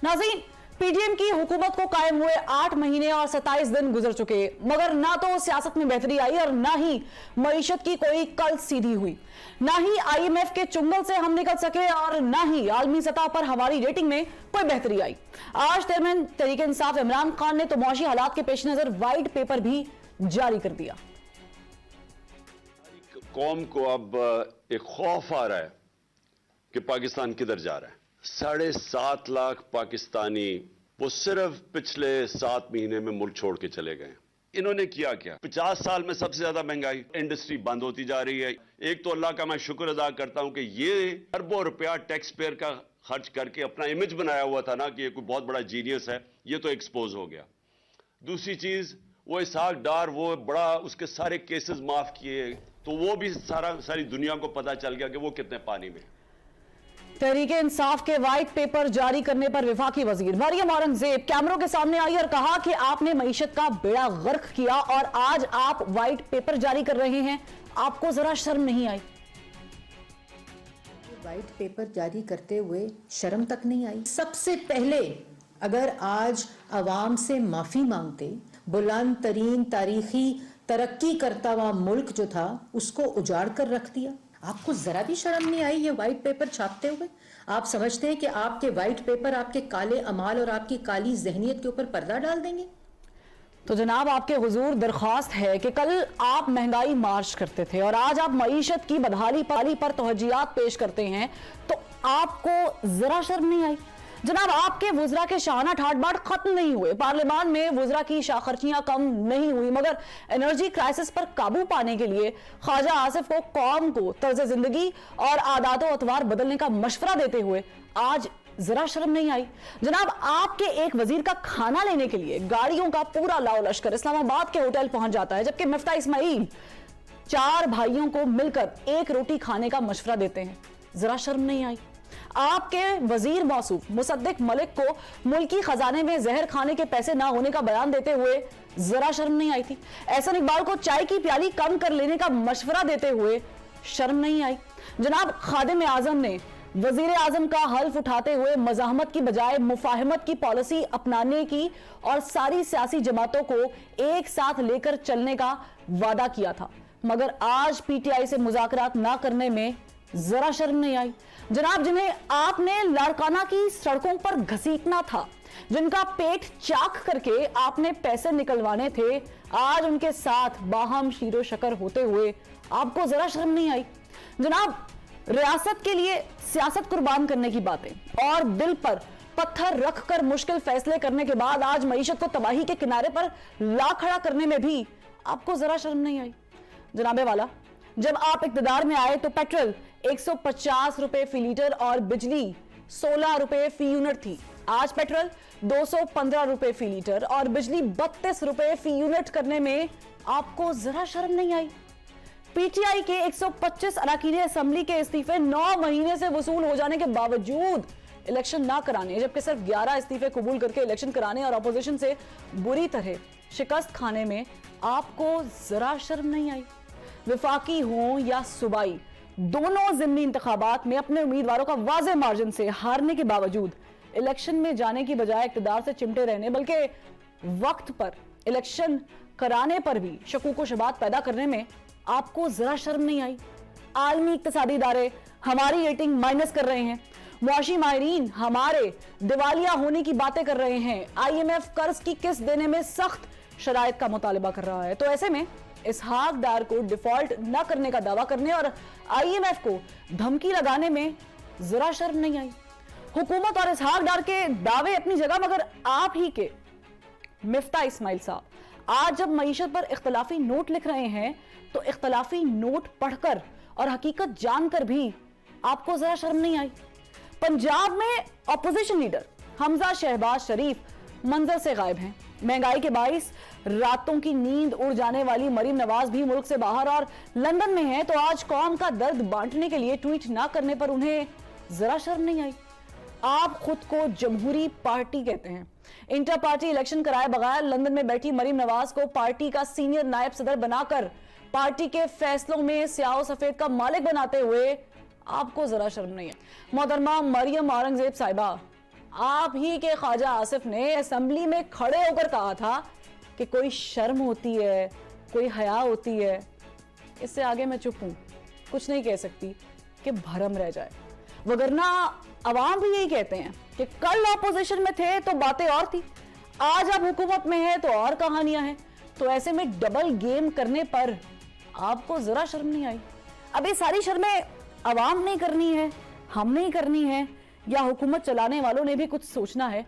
नाज़रीन, पीडीएम की हुकूमत को कायम हुए 8 महीने और 27 दिन गुजर चुके, मगर ना तो सियासत में बेहतरी आई और ना ही मईशत की कोई कल सीधी हुई, ना ही आईएमएफ के चुंगल से हम निकल सके और ना ही आलमी सतह पर हमारी रेटिंग में कोई बेहतरी आई। आज चेयरमैन तहरीक इंसाफ इमरान खान ने तो मुआशी हालात के पेश नजर व्हाइट पेपर भी जारी कर दिया। कौम को अब एक खौफ आ रहा है कि पाकिस्तान किधर जा रहा है। 7.5 लाख पाकिस्तानी वो सिर्फ पिछले 7 महीने में मुल्क छोड़ के चले गए। इन्होंने किया क्या? 50 साल में सबसे ज्यादा महंगाई, इंडस्ट्री बंद होती जा रही है। एक तो अल्लाह का मैं शुक्र अदा करता हूं कि ये अरबों रुपया टैक्स पेयर का खर्च करके अपना इमेज बनाया हुआ था ना कि ये कोई बहुत बड़ा जीनियस है, ये तो एक्सपोज हो गया। दूसरी चीज, वो इसहाक डार वो बड़ा, उसके सारे केसेस माफ किए तो वो भी सारी दुनिया को पता चल गया कि वो कितने पानी में। तहरीक इंसाफ के व्हाइट पेपर जारी करने पर वफाकी वजीर मरियम औरंगजेब कैमरों के सामने आई और कहा कि आपने मईशत का बेड़ा गर्क किया और आज आप व्हाइट पेपर जारी कर रहे हैं, आपको जरा शर्म नहीं आई? व्हाइट पेपर जारी करते हुए शर्म तक नहीं आई? सबसे पहले अगर आज अवाम से माफी मांगते, बुलंद तरीन तारीखी तरक्की करता हुआ मुल्क जो था उसको उजाड़ कर रख दिया। आपको जरा भी शर्म नहीं आई ये व्हाइट पेपर छापते हुए? आप समझते हैं कि आपके व्हाइट पेपर आपके काले अमाल और आपकी काली जहनियत के ऊपर पर्दा डाल देंगे? तो जनाब, आपके हुजूर दरख्वास्त है कि कल आप महंगाई मार्च करते थे और आज आप मईशत की बदहाली पर तवज्जुहात पेश करते हैं, तो आपको जरा शर्म नहीं आई? जनाब, आपके वुज़रा के शाहाना ठाट बाट खत्म नहीं हुए, पार्लियामान में वुज़रा की शाखर्चियां कम नहीं हुई, मगर एनर्जी क्राइसिस पर काबू पाने के लिए ख्वाजा आसिफ को कौम को तर्ज जिंदगी और आदात अतवार बदलने का मशवरा देते हुए आज जरा शर्म नहीं आई? जनाब, आपके एक वजीर का खाना लेने के लिए गाड़ियों का पूरा लाओ लश्कर इस्लामाबाद के होटल पहुंच जाता है, जबकि मिफ्ता इस्माइल 4 भाइयों को मिलकर एक रोटी खाने का मशवरा देते हैं। जरा शर्म नहीं आई? आपके वजीर मौसूफ मुसद्दिक मलिक को मुल्की खजाने में जहर खाने के पैसे ना होने का बयान देते हुए जरा शर्म नहीं आई थी? एहसन इकबाल को चाय की प्याली कम कर लेने का मशवरा देते हुए शर्म नहीं आई? जनाब, खादिम आजम ने वजीर आजम का हल्फ उठाते हुए मज़ाहमत की बजाय मुफाहमत की पॉलिसी अपनाने की और सारी सियासी जमातों को एक साथ लेकर चलने का वादा किया था, मगर आज पीटीआई से मुज़ाकरात ना करने में जरा शर्म नहीं आई? जनाब, जिन्हें आपने लाड़काना की सड़कों पर घसीटना था, जिनका पेट चाक करके आपने पैसे निकलवाने थे, आज उनके साथ बाहम शीरो शकर होते हुए आपको जरा शर्म नहीं आई? जनाब, रियासत के लिए सियासत कुर्बान करने की बातें और दिल पर पत्थर रखकर मुश्किल फैसले करने के बाद आज मईशत को तबाही के किनारे पर ला खड़ा करने में भी आपको जरा शर्म नहीं आई? जनाबे वाला, जब आप इक्तदार में आए तो पेट्रोल 150 रुपए फी लीटर और बिजली 16 रुपए फी यूनिट थी। आज पेट्रोल 215 रुपए फी लीटर और बिजली 32 रुपए फी यूनिट करने में आपको जरा शर्म नहीं आई? पीटीआई के 125 अरकान असेंबली के इस्तीफे 9 महीने से वसूल हो जाने के बावजूद इलेक्शन ना कराने, जबकि सिर्फ 11 इस्तीफे कबूल करके इलेक्शन कराने और अपोजिशन से बुरी तरह शिकस्त खाने में आपको जरा शर्म नहीं आई? वफाकी हो या सूबाई, दोनों ज़िमनी इंतखाबात में अपने उम्मीदवारों का वाज़े मार्जिन से हारने के बावजूद इलेक्शन में जाने की बजाय इक़्तिदार से चिमटे रहने, बल्कि वक्त पर इलेक्शन कराने पर भी शकूक व शुबात पैदा करने में आपको जरा शर्म नहीं आई? आलमी इक़्तिसादी इदारे हमारी रेटिंग माइनस कर रहे हैं, मुआशी माहिरीन हमारे दिवालिया होने की बातें कर रहे हैं, IMF कर्ज की किस्त देने में सख्त शराइत का मुतालबा कर रहा है, तो ऐसे में इसहाक डार को डिफॉल्ट न करने का दावा करने और IMF को धमकी लगाने में जरा शर्म नहीं आई? हुकूमत और इसहाक डार के दावे अपनी जगह, मगर आप ही के मिफ्ता इस्माइल साहब आज जब मईशत पर इख्तलाफी नोट लिख रहे हैं तो इख्तलाफी नोट पढ़कर और हकीकत जानकर भी आपको जरा शर्म नहीं आई? पंजाब में अपोजिशन लीडर हमजा शहबाज शरीफ मंजर से गायब हैं। महंगाई के बाइस रातों की नींद उड़ जाने वाली मरीम नवाज भी मुल्क से बाहर और लंदन में है, तो आज कौम का दर्द बांटने के लिए ट्वीट ना करने पर उन्हें जरा शर्म नहीं आई? आप खुद को जमहूरी पार्टी कहते हैं, इंटर पार्टी इलेक्शन कराए बगैर लंदन में बैठी मरीम नवाज को पार्टी का सीनियर नायब सदर बनाकर पार्टी के फैसलों में स्याह सफेद का मालिक बनाते हुए आपको जरा शर्म नहीं है? मोहतरमा मरियम औरंगजेब साहिबा, आप ही के ख्वाजा आसिफ ने असेंबली में खड़े होकर कहा था कि कोई शर्म होती है, कोई हया होती है। इससे आगे मैं चुप हूं, कुछ नहीं कह सकती कि भरम रह जाए। वगरना अवाम भी यही कहते हैं कि कल ऑपोजिशन में थे तो बातें और थी, आज आप हुकूमत में है तो और कहानियां हैं। तो ऐसे में डबल गेम करने पर आपको जरा शर्म नहीं आई? अब ये सारी शर्में अवाम ने करनी है, हम नहीं करनी है, या हुकूमत चलाने वालों ने भी कुछ सोचना है?